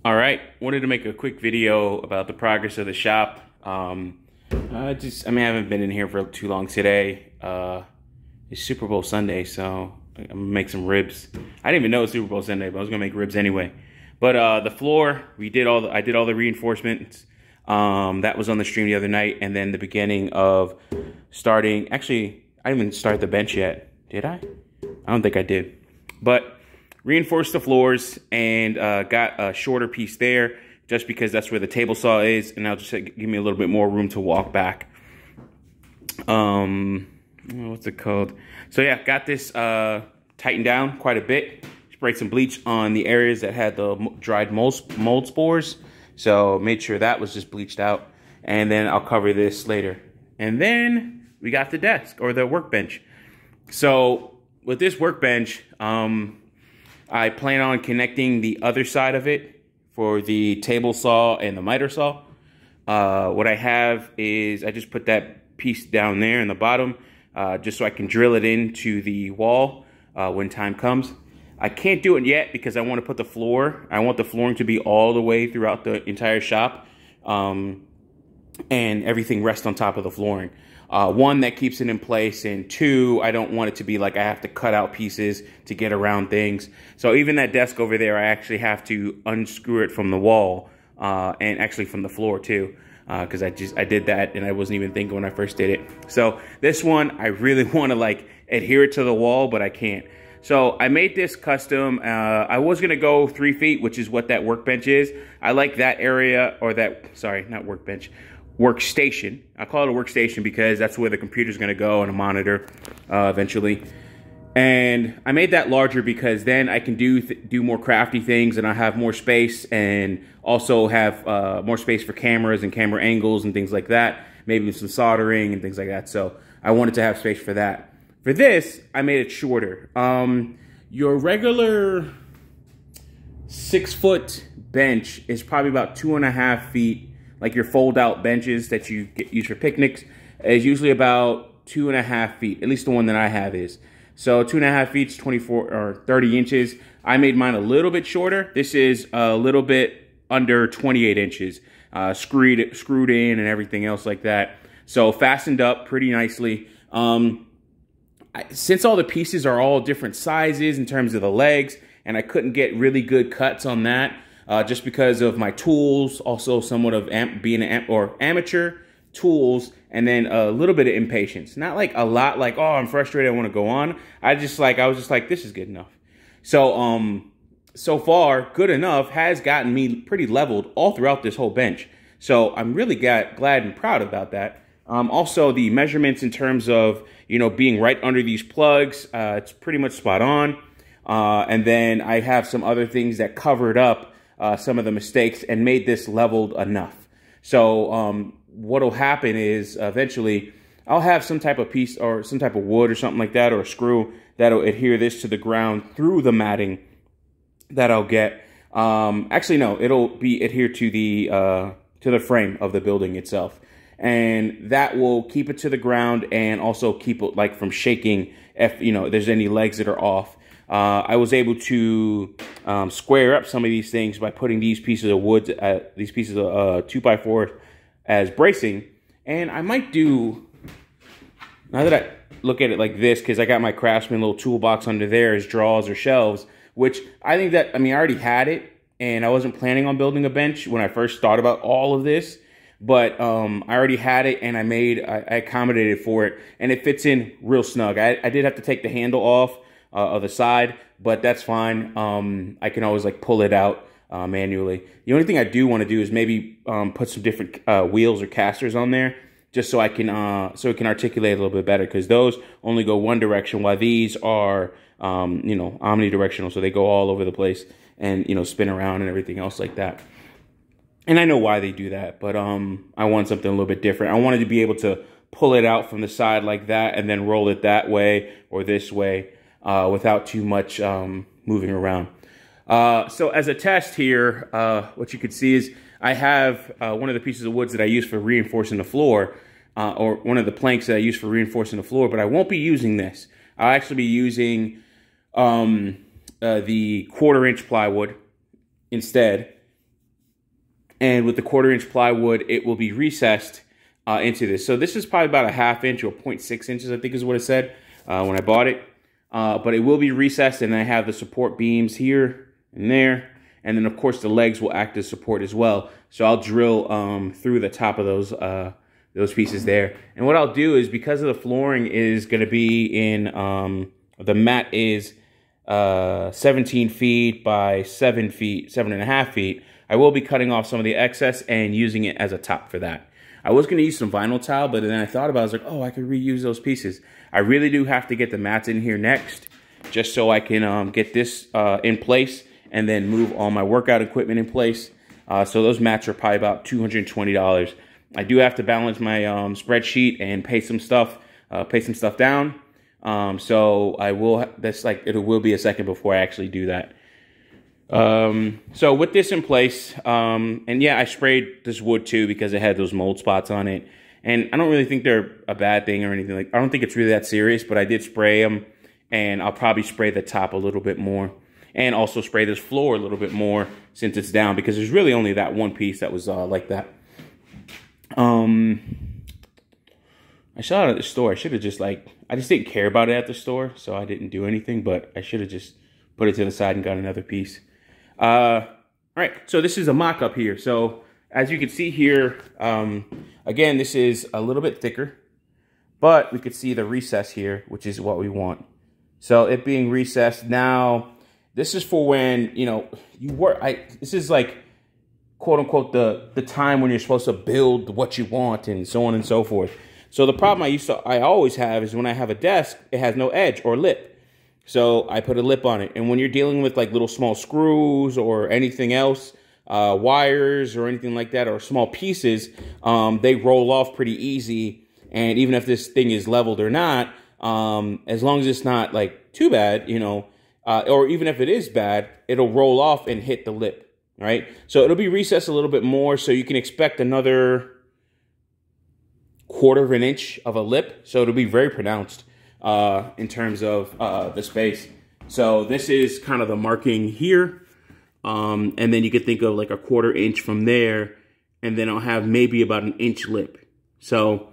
All right, wanted to make a quick video about the progress of the shop. I haven't been in here for too long today. It's Super Bowl Sunday, so I'm gonna make some ribs. I didn't even know it was Super Bowl Sunday, but I was gonna make ribs anyway. But the floor, I did all the reinforcements. That was on the stream the other night, and then the beginning of starting. Actually, I didn't even start the bench yet. Did I? I don't think I did. But reinforced the floors and got a shorter piece there just because that's where the table saw is, and now just give me a little bit more room to walk back. What's it called? So yeah, got this tightened down quite a bit. Sprayed some bleach on the areas that had the dried mold spores. So made sure that was just bleached out, and then I'll cover this later. And then we got the desk or the workbench. So with this workbench, I plan on connecting the other side of it for the table saw and the miter saw. What I have is I just put that piece down there in the bottom just so I can drill it into the wall when time comes. I can't do it yet because I want to put the floor. I want the flooring to be all the way throughout the entire shop and everything rest on top of the flooring. One, that keeps it in place, and two, I don't want it to be like I have to cut out pieces to get around things. So even that desk over there, I actually have to unscrew it from the wall and actually from the floor too, because I did that and I wasn't even thinking when I first did it. So this one, I really want to like adhere it to the wall, but I can't. So I made this custom. I was gonna go 3 feet, which is what that workbench is. I like that area, or that, sorry, not workbench, workstation. I call it a workstation because that's where the computer's gonna go, and a monitor eventually. And I made that larger because then I can do more crafty things, and I have more space, and also have more space for cameras and camera angles and things like that. Maybe some soldering and things like that. So I wanted to have space for that. For this, I made it shorter. Your regular 6-foot bench is probably about 2.5 feet. Like your fold-out benches that you use for picnics is usually about 2.5 feet. At least the one that I have is. So 2.5 feet is 24 or 30 inches. I made mine a little bit shorter. This is a little bit under 28 inches. Screwed in and everything else like that. So fastened up pretty nicely. Since all the pieces are all different sizes in terms of the legs, and I couldn't get really good cuts on that, just because of my tools, also somewhat of being an amateur tools, and then a little bit of impatience. Not like a lot, like, oh, I'm frustrated, I want to go on. I was just like, this is good enough. So, so far, good enough has gotten me pretty leveled all throughout this whole bench. So I'm really glad and proud about that. Also, the measurements in terms of, you know, being right under these plugs, it's pretty much spot on. And then I have some other things that covered up some of the mistakes and made this leveled enough. So what'll happen is eventually I'll have some type of piece or some type of wood or something like that, or a screw that'll adhere this to the ground through the matting that I'll get. Actually, no, it'll be adhered to the frame of the building itself. And that will keep it to the ground and also keep it like from shaking if, you know, there's any legs that are off. I was able to square up some of these things by putting these pieces of wood, these pieces of 2x4 as bracing. And I might do, now that I look at it like this, because I got my Craftsman little toolbox under there as drawers or shelves, which I think that, I mean, I already had it, and I wasn't planning on building a bench when I first thought about all of this. But I already had it, and I accommodated for it, and it fits in real snug. I did have to take the handle off of the side, but that's fine. I can always like pull it out manually. The only thing I do want to do is maybe put some different wheels or casters on there, just so I can so it can articulate a little bit better, because those only go one direction, while these are you know, omnidirectional, so they go all over the place and, you know, spin around and everything else like that. And I know why they do that, but I want something a little bit different. I wanted to be able to pull it out from the side like that and then roll it that way or this way without too much moving around. So as a test here, what you could see is I have one of the pieces of wood that I use for reinforcing the floor, or one of the planks that I use for reinforcing the floor, but I won't be using this. I'll actually be using the 1/4 inch plywood instead. And with the 1/4 inch plywood, it will be recessed into this. So this is probably about a 1/2 inch or 0.6 inches, I think is what it said when I bought it. But it will be recessed, and I have the support beams here and there. And then, of course, the legs will act as support as well. So I'll drill through the top of those pieces there. And what I'll do is, because of the flooring is going to be in, the mat is 17 feet by 7 feet, 7.5 feet, I will be cutting off some of the excess and using it as a top for that. I was going to use some vinyl tile, but then I thought about it, I was like, oh, I could reuse those pieces. I really do have to get the mats in here next, just so I can get this in place and then move all my workout equipment in place. So those mats are probably about $220. I do have to balance my spreadsheet and pay some stuff down. So I will, it will be a second before I actually do that. So with this in place, and yeah, I sprayed this wood too because it had those mold spots on it. And I don't really think they're a bad thing or anything. I don't think it's really that serious, but I did spray them, and I'll probably spray the top a little bit more. And also spray this floor a little bit more since it's down, because there's really only that one piece that was like that. I saw it at the store. I should have just I just didn't care about it at the store, so I didn't do anything, but I should have just put it to the side and got another piece. All right, so this is a mock-up here. So as you can see here, again, this is a little bit thicker, but we could see the recess here, which is what we want. So it being recessed now, this is for when, you know, you work. This is like, quote unquote, the time when you're supposed to build what you want and so on and so forth. So the problem I always have is when I have a desk, it has no edge or lip. So I put a lip on it. And when you're dealing with like little small screws or anything else, wires or anything like that, or small pieces, they roll off pretty easy. And even if this thing is leveled or not, as long as it's not like too bad, you know, or even if it is bad, it'll roll off and hit the lip, right? So it'll be recessed a little bit more, so you can expect another 1/4 of an inch of a lip. So it'll be very pronounced in terms of the space. So this is kind of the marking here. And then you could think of like a 1/4 inch from there, and then I'll have maybe about an inch lip. So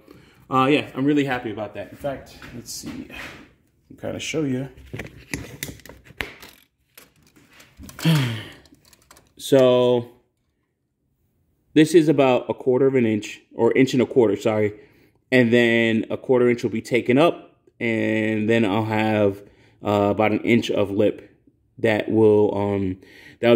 yeah, I'm really happy about that. In fact, let's see, I'll kind of show you. So this is about a 1/4 of an inch, or 1.25 inches, sorry. And then a 1/4 inch will be taken up, and then I'll have about an inch of lip that will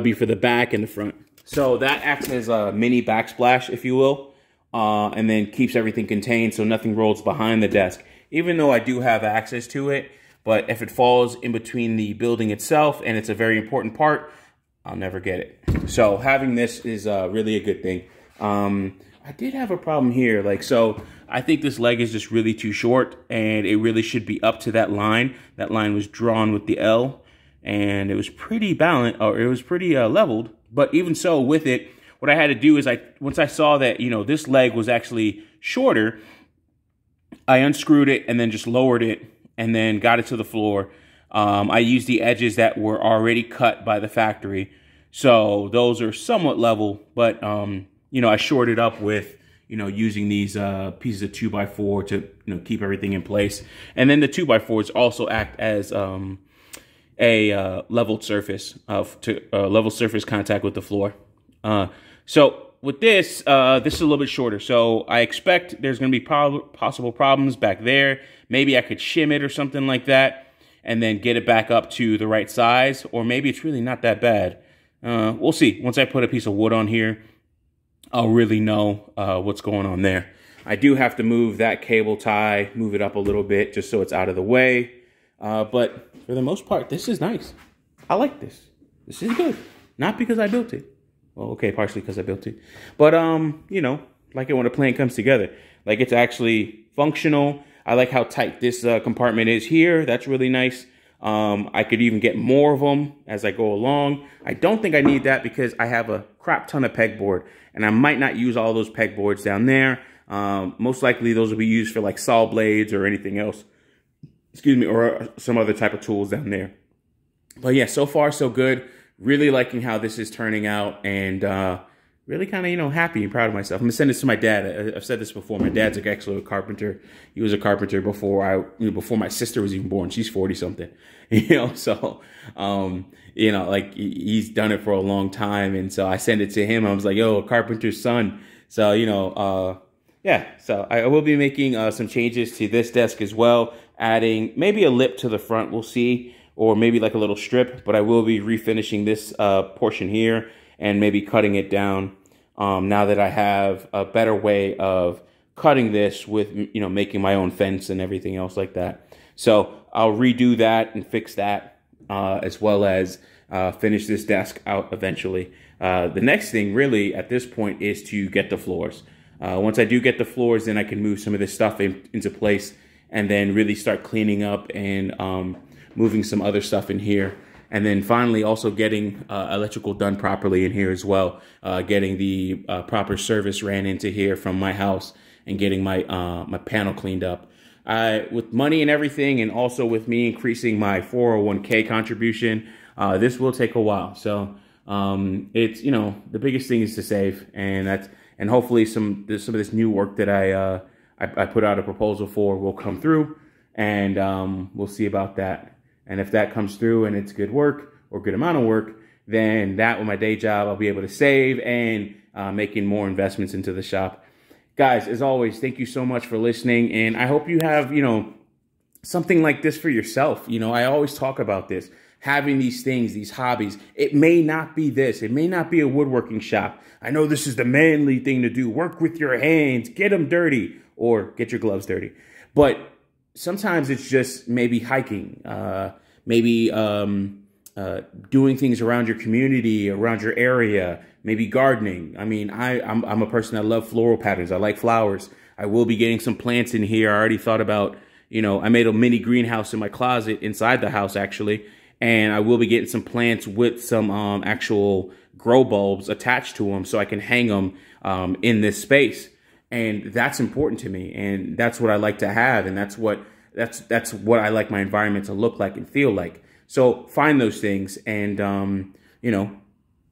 be for the back and the front. So that acts as a mini backsplash, if you will, and then keeps everything contained so nothing rolls behind the desk. Even though I do have access to it, but if it falls in between the building itself and it's a very important part, I'll never get it. So having this is really a good thing. I did have a problem here. So I think this leg is just really too short, and it really should be up to that line. That line was drawn with the L, and it was pretty balanced, or it was pretty leveled. But even so, with it, what I had to do is once I saw that, you know, this leg was actually shorter, I unscrewed it and then just lowered it and then got it to the floor. I used the edges that were already cut by the factory, so those are somewhat level, but you know, I shorted up with, you know, using these pieces of 2x4 to, you know, keep everything in place. And then the 2x4s also act as a leveled surface level surface contact with the floor. So with this, this is a little bit shorter. So I expect there's going to be possible problems back there. Maybe I could shim it or something like that, and then get it back up to the right size. Or maybe it's really not that bad. We'll see. Once I put a piece of wood on here, I'll really know what's going on there. I do have to move that cable tie, move it up a little bit just so it's out of the way. But for the most part, this is nice. I like this. This is good. Not because I built it. Well, okay, partially because I built it. But, you know, like it when a plan comes together. Like, it's actually functional. I like how tight this compartment is here. That's really nice. I could even get more of them as I go along. I don't think I need that because I have a crap ton of pegboard, and I might not use all those pegboards down there. Most likely those will be used for like saw blades or anything else. Excuse me, or some other type of tools down there. But yeah, so far so good. Really liking how this is turning out, and really kind of, you know, happy and proud of myself. I'm gonna send this to my dad. I've said this before. My dad's like actually a carpenter. He was a carpenter before before my sister was even born. She's 40 something, you know. So, you know, like he's done it for a long time. And so I sent it to him. I was like, yo, a carpenter's son. So, you know, yeah. So I will be making some changes to this desk as well, adding maybe a lip to the front. We'll see, or maybe like a little strip. But I will be refinishing this portion here and maybe cutting it down. Now that I have a better way of cutting this with, you know, making my own fence and everything else like that. So I'll redo that and fix that, as well as finish this desk out eventually. The next thing really at this point is to get the floors. Once I do get the floors, then I can move some of this stuff into place and then really start cleaning up and moving some other stuff in here. And then finally also getting electrical done properly in here as well. Getting the proper service ran into here from my house and getting my my panel cleaned up. With money and everything, and also with me increasing my 401k contribution, this will take a while. So it's, you know, the biggest thing is to save, and hopefully some of this new work that I put out a proposal for will come through, and we'll see about that. And if that comes through and it's good work or good amount of work, then that with my day job, I'll be able to save and making more investments into the shop. Guys, as always, thank you so much for listening. And I hope you have, you know, something like this for yourself. You know, I always talk about this, having these things, these hobbies. It may not be this. It may not be a woodworking shop. I know this is the manly thing to do. Work with your hands, get them dirty, or get your gloves dirty. But sometimes it's just maybe hiking, maybe doing things around your community, around your area, maybe gardening. I mean, I'm a person that loves floral patterns. I like flowers. I will be getting some plants in here. I already thought about, you know, I made a mini greenhouse in my closet inside the house actually, and I will be getting some plants with some actual grow bulbs attached to them so I can hang them in this space. And that's important to me, and that's what I like to have, and that's what I like my environment to look like and feel like. So find those things and you know,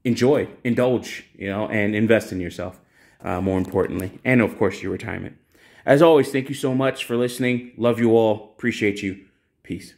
enjoy, indulge, you know, and invest in yourself, more importantly, and of course your retirement. As always, thank you so much for listening. Love you all. Appreciate you. Peace.